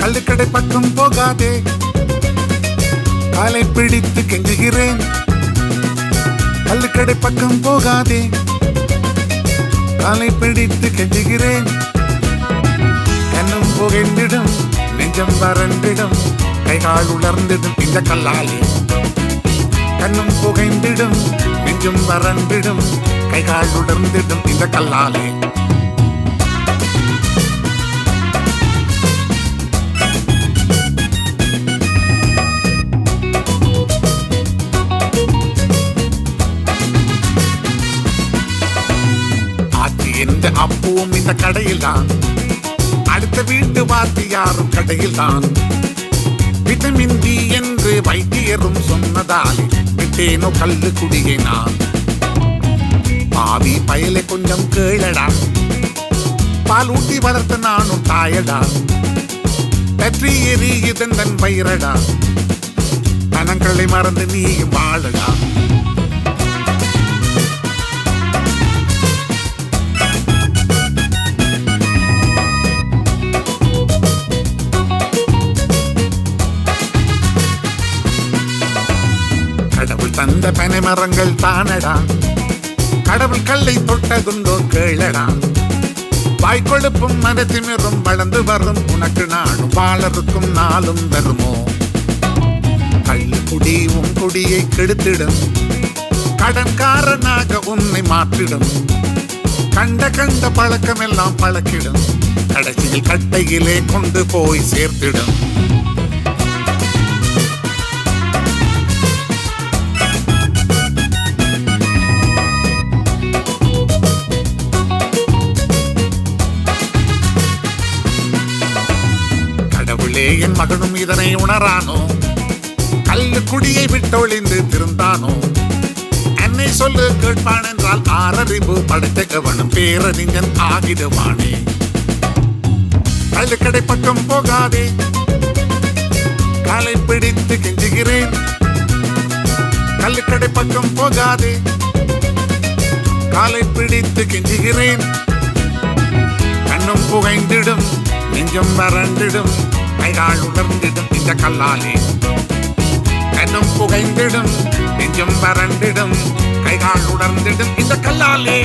கள்ளுக்கடை பக்கம் போகாதே, காலை பிடித்து கெஞ்சுகிறேன். கள்ளுக்கடை பக்கம் போகாதே, காலை பிடித்து கெஞ்சுகிறேன். கண்ணும் புகைந்திடும், நெஞ்சம் வறண்டிடும், கைகால் உலர்ந்திடும் இந்த கல்லாலே. கண்ணும் புகைந்திடும், நெஞ்சும் வறண்டிடும், கைகால் உலர்ந்திடும் இந்த கல்லாலே. எந்த அப்பவும் இந்த கடையில் தான், அடுத்த வீட்டு வாத்தியாரும் கடையில் தான். விட்டமின் டி என்று வைத்தியரும் சொன்னதால் விட்டேனோ கல்லு குடியை நான். பாவி பயலை கொஞ்சம் கேளடா, பால் ஊட்டி வளர்த்த நானும் தாயடா. பற்றி எரியுதன் தன் வயிறடா, கணங்களை மறந்து நீயும் வாழடா. கடவுள் தந்த பனை மரங்கள் தானடா, கடவுள் கல்லை தொட்டதுண்டோ கேளடா. வாய்க்கொழுப்பும் மனத்திமிரும் வளர்ந்து வரும் உனக்கு நாடும் வாழருக்கும் நாளும் வருமோ. கள்ளு குடி உன் குடியை கெடுத்திடும், கடன்காரனாக உன்னை மாற்றிடும். கண்ட கண்ட பழக்கம் எல்லாம் பழக்கிடும், கடைசியில் கட்டையிலே கொண்டு போய் சேர்த்திடும். என் மகனும் இதனை உணரானோ, கல்லு குடியை விட்டொழிந்து திருந்தானோ. என்னை சொல்லு கேட்பான் என்றால் ஆறறிவு படைத்த கவனம் பேரறிஞன் ஆகிடுவானே. கள்ளுக்கடை பக்கம் போகாதே, காலை பிடித்து கெஞ்சுகிறேன். கள்ளுக்கடை பக்கம் போகாதே, காலை பிடித்து கெஞ்சுகிறேன். கண்ணும் புகைந்திடும், நெஞ்சம் வறண்டிடும், கைகால் உலர்ந்திடும் இந்த கல்லாலே. கண்ணும் புகைந்திடும், நெஞ்சம் வறண்டிடும், கைகால் உலர்ந்திடும் இந்த கல்லாலே.